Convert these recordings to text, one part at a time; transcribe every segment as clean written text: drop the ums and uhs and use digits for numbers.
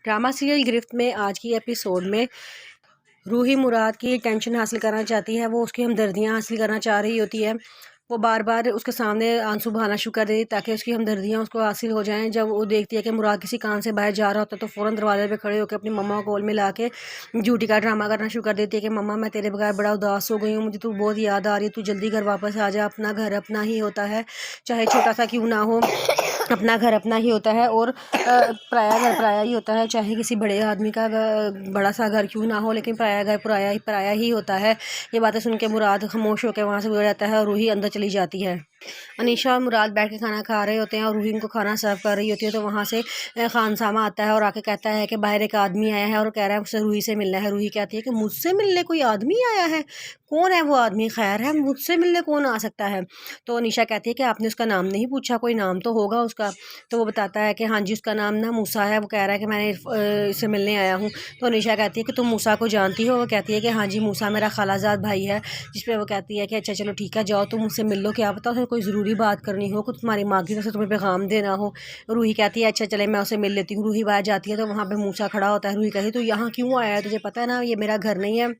Drama serial गिरफ्त में आज की एपिसोड में रूही मुराद की टेंशन हासिल करना चाहती है। वो उसकी हमदर्दियाँ हासिल करना चाह रही होती है। वो बार बार उसके सामने आंसू बहाना शुरू कर देती ताकि उसकी हमदर्दियाँ उसको हासिल हो जाएं। जब वो देखती है कि मुराद किसी काम से बाहर जा रहा होता है तो फ़ौरन दरवाजे पे खड़े होकर अपनी मम्मा को गोल में ला के ड्यूटी का ड्रामा करना शुरू कर देती है कि मम्मा मैं तेरे बगैर बड़ा उदास हो गई हूँ, मुझे तू बहुत याद आ रही है, तू जल्दी घर वापस आ जा। अपना घर अपना ही होता है, चाहे छोटा सा क्यों ना हो, अपना घर अपना ही होता है और पराया घर पराया ही होता है। चाहे किसी बड़े आदमी का बड़ा सा घर क्यों ना हो, लेकिन पराया घर पराया ही होता है। ये बातें सुन के मुराद खामोश होकर वहाँ से गुजर जाता है और रूही अंदर चली जाती है। अनीशा और मुराद बैठ के खाना खा रहे होते हैं और रूही उनको खाना सर्व कर रही होती है। तो वहाँ से खानसामा आता है और आके कहता है कि बाहर एक आदमी आया है और कह रहा है उससे रूही से मिलना है। रूही कहती है कि मुझसे मिलने कोई आदमी आया है? कौन है वो आदमी? खैर है, मुझसे मिलने कौन आ सकता है? तो अनीशा कहती है कि आपने उसका नाम नहीं पूछा, कोई नाम तो होगा उसका। तो वो बताता है कि हाँ जी उसका नाम ना मूसा है। वो कह रहा है कि मैंने इससे मिलने आया हूँ। तो अनीशा कहती है कि तुम मूसा को जानती हो? वो कहती है कि हाँ जी मूसा मेरा खालाजाद भाई है। जिस पे वो कहती है कि अच्छा चलो ठीक है, जाओ तुम मुझसे मिल लो, क्या पता उसे कोई ज़रूरी बात करनी हो, कुछ तुम्हारी माँ की तरफ से तुम्हें पैगाम देना हो। रूही कहती है अच्छा चले मैं उसे मिल लेती हूँ। रूही बाहर जाती है तो वहाँ पे मूसा खड़ा होता है। रूही कहती है तू यहाँ क्यों आया है? तुझे पता है ना ये मेरा घर नहीं है,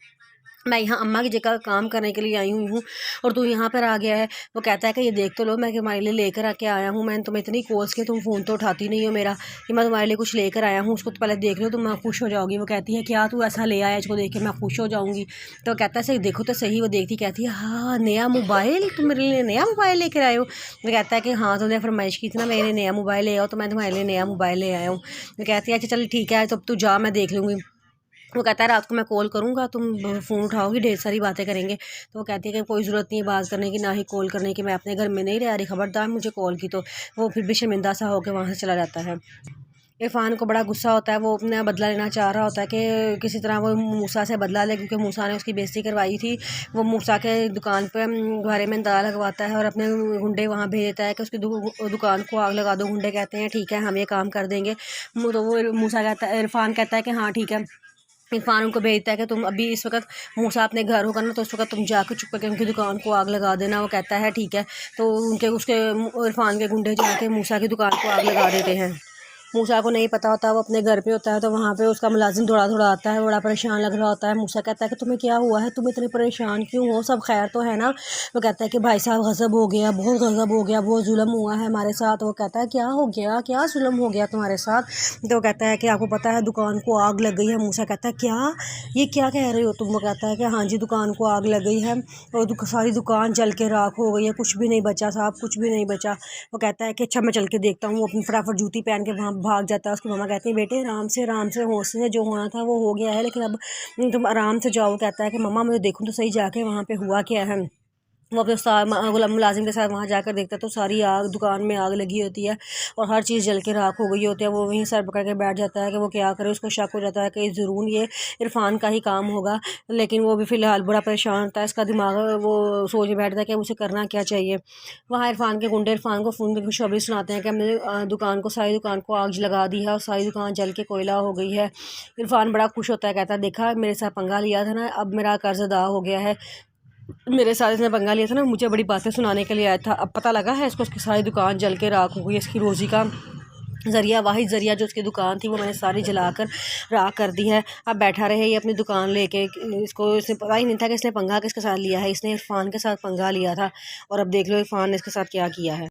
मैं यहाँ अम्मा की जगह काम करने के लिए आई हुई हूँ और तू यहाँ पर आ गया है। वो कहता है कि ये देख तो लो, मैं तुम्हारे लिए लेकर आके आया हूँ। मैंने तुम्हें इतनी कोस के तुम फ़ोन तो उठाती नहीं हो मेरा, कि मैं तुम्हारे लिए कुछ लेकर आया हूँ, उसको तो पहले देख लो तो मैं खुश हो जाऊँगी। वो कहती है क्या तू ऐसा ले आया, इसको देख के मैं खुश हो जाऊँगी? तो कहता है सही देखो तो सही। वो देखती कहती है हाँ नया मोबाइल, तुम मेरे लिए नया मोबाइल लेकर आए हो? वो कहता है कि हाँ तुमने फरमाइश की थी ना मेरे नया मोबाइल ले आओ, तो मैं तुम्हारे लिए नया मोबाइल ले आया हूँ। वो कहती है अच्छा चल ठीक है, तो तू जा मैं देख लूँगी। वो कहता है रात को मैं कॉल करूँगा, तुम फ़ोन उठाओगी, ढेर सारी बातें करेंगे। तो वो कहती है कि कोई ज़रूरत नहीं है बात करने की, ना ही कॉल करने की, मैं अपने घर में नहीं रह रही, खबरदार मुझे कॉल की। तो वो फिर भी शर्मिंदा सा होकर वहाँ से चला जाता है। इरफान को बड़ा गुस्सा होता है, वो अपना बदला लेना चाह रहा होता है कि किसी तरह वो मूसा से बदला ले, क्योंकि मूसा ने उसकी बेइज्जती करवाई थी। वो मूसा के दुकान पे घरे में ताला लगवाता है और अपने गुंडे वहाँ भेज देता है कि उसकी दुकान को आग लगा दो। गुंडे कहते हैं ठीक है हम ये काम कर देंगे। तो वो मूसा कहता है, इरफान कहता है कि हाँ ठीक है। इरफान उनको भेजता है कि तुम अभी इस वक्त मूसा अपने घर होगा ना, तो उस वक्त तुम जाकर चुप करके उनकी दुकान को आग लगा देना। वो कहता है ठीक है। तो उसके इरफान के गुंडे जाके मूसा की दुकान को आग लगा देते हैं। मूसा को नहीं पता होता, वो अपने घर पे होता है। तो वहाँ पे उसका मुलाजिम थोड़ा थोड़ा आता है, बड़ा परेशान लग रहा होता है। मूसा कहता है कि तुम्हें क्या हुआ है, तुम इतने परेशान क्यों हो, सब खैर तो है ना? वो कहता है कि भाई साहब गज़ब हो गया, बहुत गज़ब हो गया, बहुत जुल्म हुआ है हमारे साथ। वो कहता है क्या हो गया, क्या जुल्म हो गया तुम्हारे साथ? तो वो कहता है कि आपको पता है दुकान को आग लग गई है। मूसा कहता है क्या, ये क्या कह रहे हो तुम? वो कहता है कि हाँ जी दुकान को आग लग गई है और सारी दुकान जल के राख हो गई है, कुछ भी नहीं बचा साहब, कुछ भी नहीं बचा। वो कहता है कि अच्छा मैं चल के देखता हूँ। वो अपनी फटाफट जूती पहन के वहाँ भाग जाता है। उसकी मम्मा कहती है बेटे आराम से होश से, जो होना था वो हो गया है, लेकिन अब तुम आराम से जाओ। कहता है कि मम्मा मुझे देखूँ तो सही जाके वहाँ पे हुआ क्या है। वो अपने मुलाजिम के साथ वहाँ जाकर देखता है तो सारी आग, दुकान में आग लगी होती है और हर चीज़ जल के राख हो गई होती है। वो वहीं सर पकड़ के बैठ जाता है कि वो क्या करे। उसको शक हो जाता है कि ज़रूर ये इरफान का ही काम होगा, लेकिन वो भी फ़िलहाल बड़ा परेशान होता है। इसका दिमाग वो सोच बैठता है कि उसे करना क्या चाहिए। वहाँ इरफान के गुंडे इरफान को फ़ोन पर खुशखबरी सुनाते हैं कि हमने सारी दुकान को आग लगा दी है और सारी दुकान जल के कोयला हो गई है। इरफान बड़ा खुश होता है, कहता है देखा मेरे साथ पंगा लिया था ना, अब मेरा कर्ज अदा हो गया है। मेरे साथ इसने पंगा लिया था ना, मुझे बड़ी बातें सुनाने के लिए आया था, अब पता लगा है इसको, उसकी सारी दुकान जल के राख हो गई। इसकी रोज़ी का ज़रिया, वाहिद ज़रिया जो उसकी दुकान थी वो मैंने सारी जलाकर राख कर दी है। अब बैठा रहे ये अपनी दुकान लेके, इसको इसे पता ही नहीं था कि इसने पंगा किसके साथ लिया है। इसने इरफान के साथ पंगा लिया था और अब देख लो इरफान ने इसके साथ क्या किया है।